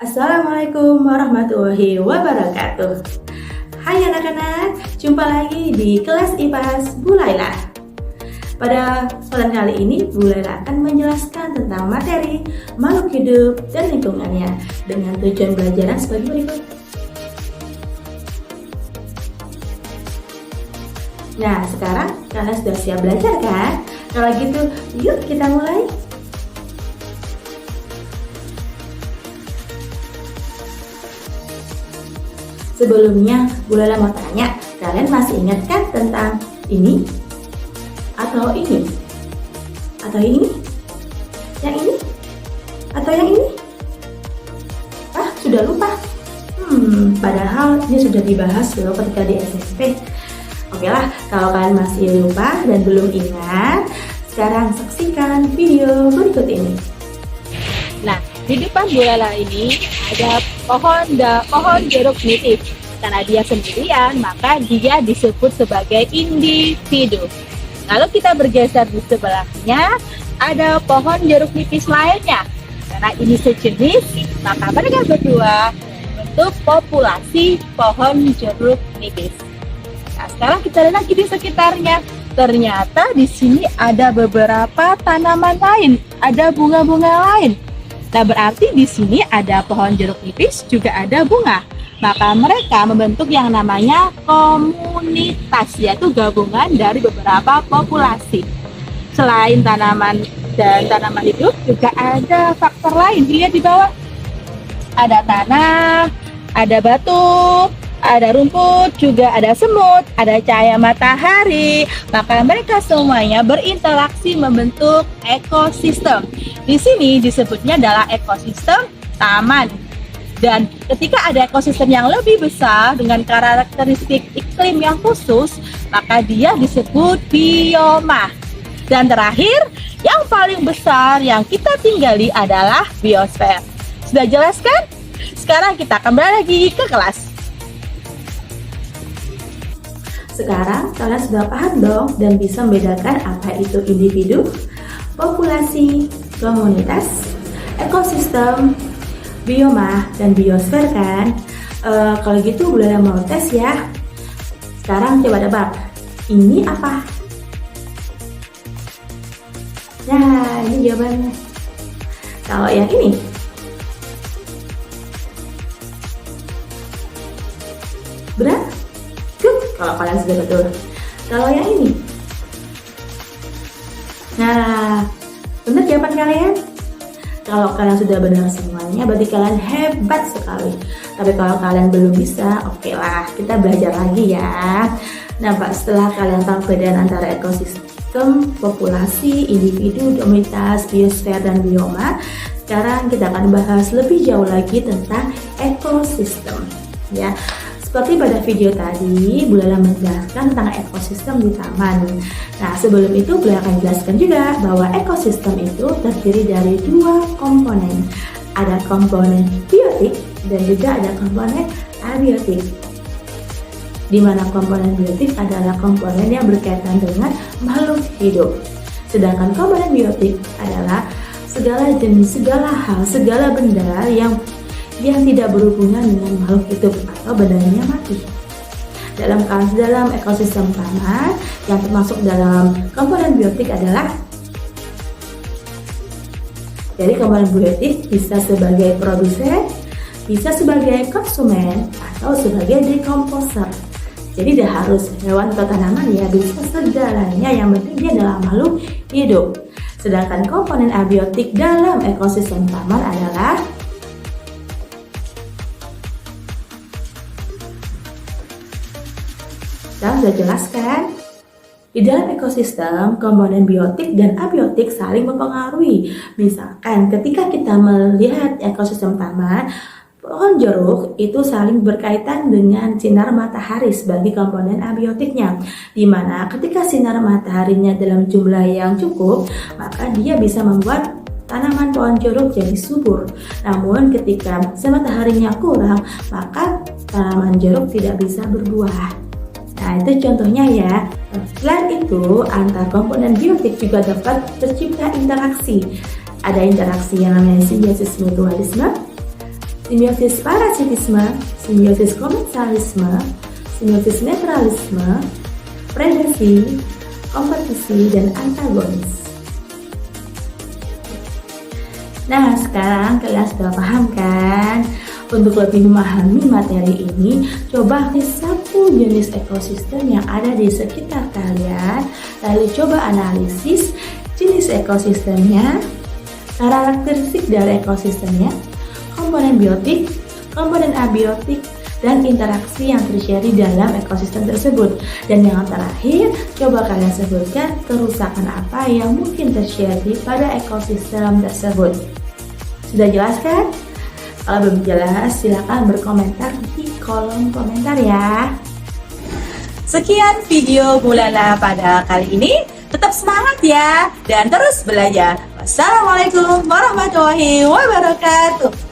Assalamualaikum warahmatullahi wabarakatuh. Hai anak-anak, jumpa lagi di kelas IPAS Bu Laila. Pada kesempatan kali ini, Bu Laila akan menjelaskan tentang materi makhluk hidup dan lingkungannya dengan tujuan belajaran sebagai berikut. Nah, sekarang kalian sudah siap belajar kan? Kalau gitu, yuk kita mulai. Sebelumnya, Bu Laila mau tanya, kalian masih ingat kan tentang ini? Atau ini? Atau ini? Yang ini? Atau yang ini? Sudah lupa? Padahal ini sudah dibahas loh ketika di SMP. Oke lah, kalau kalian masih lupa dan belum ingat, sekarang saksikan video berikut ini. Nah, di depan Bu Laila ini ada pohon jeruk nipis. Karena dia sendirian, maka dia disebut sebagai individu. Lalu kita bergeser di sebelahnya, ada pohon jeruk nipis lainnya. Karena ini sejenis, maka mereka berdua bentuk populasi pohon jeruk nipis. Nah, sekarang kita lihat lagi di sekitarnya. Ternyata di sini ada beberapa tanaman lain, ada bunga-bunga lain. Nah, berarti di sini ada pohon jeruk nipis, juga ada bunga. Maka mereka membentuk yang namanya komunitas, yaitu gabungan dari beberapa populasi. Selain tanaman dan tanaman hidup, juga ada faktor lain. Dilihat di bawah, ada tanah, ada batu, ada rumput, juga ada semut, ada cahaya matahari. Maka mereka semuanya berinteraksi membentuk ekosistem. Di sini disebutnya adalah ekosistem taman. Dan ketika ada ekosistem yang lebih besar dengan karakteristik iklim yang khusus, maka dia disebut bioma. Dan terakhir, yang paling besar yang kita tinggali adalah biosfer. Sudah jelas kan? Sekarang kita kembali lagi ke kelas. Sekarang kalian sudah paham dong dan bisa membedakan apa itu individu, populasi, komunitas, ekosistem, bioma, dan biosfer kan? Kalau gitu boleh mau tes ya. Sekarang coba tebak, ini apa? Nah, ini jawabannya. Kalau yang ini, benar? Kalau kalian sudah betul. Kalau yang ini, nah, benar jawaban kalian? Kalau kalian sudah benar semuanya, berarti kalian hebat sekali. Tapi kalau kalian belum bisa, oke lah, kita belajar lagi ya. Nah, Pak, setelah kalian tahu perbedaan antara ekosistem, populasi, individu, komunitas, biosfer, dan bioma, sekarang kita akan bahas lebih jauh lagi tentang ekosistem. Ya, seperti pada video tadi, Bu Laila menjelaskan tentang ekosistem di taman. Nah, sebelum itu Bu Laila akan jelaskan juga bahwa ekosistem itu terdiri dari dua komponen. Ada komponen biotik dan juga ada komponen abiotik. Di mana komponen biotik adalah komponen yang berkaitan dengan makhluk hidup. Sedangkan komponen biotik adalah segala jenis, segala hal, segala benda yang tidak berhubungan dengan makhluk hidup atau bendanya mati. Dalam ekosistem taman yang termasuk dalam komponen biotik adalah, jadi komponen biotik bisa sebagai produsen, bisa sebagai konsumen, atau sebagai dekomposer. Jadi tidak harus hewan atau tanaman ya, bisa segalanya, yang penting dia adalah makhluk hidup. Sedangkan komponen abiotik dalam ekosistem taman adalah, kita sudah jelaskan, di dalam ekosistem komponen biotik dan abiotik saling mempengaruhi. Misalkan ketika kita melihat ekosistem taman, pohon jeruk itu saling berkaitan dengan sinar matahari sebagai komponen abiotiknya, di mana ketika sinar mataharinya dalam jumlah yang cukup, maka dia bisa membuat tanaman pohon jeruk jadi subur. Namun ketika sinar mataharinya kurang, maka tanaman jeruk tidak bisa berbuah. Nah, itu contohnya ya. Selain itu, antar komponen biotik juga dapat tercipta interaksi. Ada interaksi yang namanya simbiosis mutualisme, simbiosis parasitisme, simbiosis komensalisme, simbiosis netralisme, predasi, kompetisi, dan antagonis. Nah, sekarang kalian sudah paham kan? Untuk lebih memahami materi ini, coba list satu jenis ekosistem yang ada di sekitar kalian, lalu coba analisis jenis ekosistemnya, karakteristik dari ekosistemnya, komponen biotik, komponen abiotik, dan interaksi yang terjadi dalam ekosistem tersebut. Dan yang terakhir, coba kalian sebutkan kerusakan apa yang mungkin terjadi pada ekosistem tersebut. Sudah jelas kan? Kalau belum jelas, silakan berkomentar di kolom komentar ya. Sekian video Bulala pada kali ini. Tetap semangat ya dan terus belajar. Wassalamualaikum warahmatullahi wabarakatuh.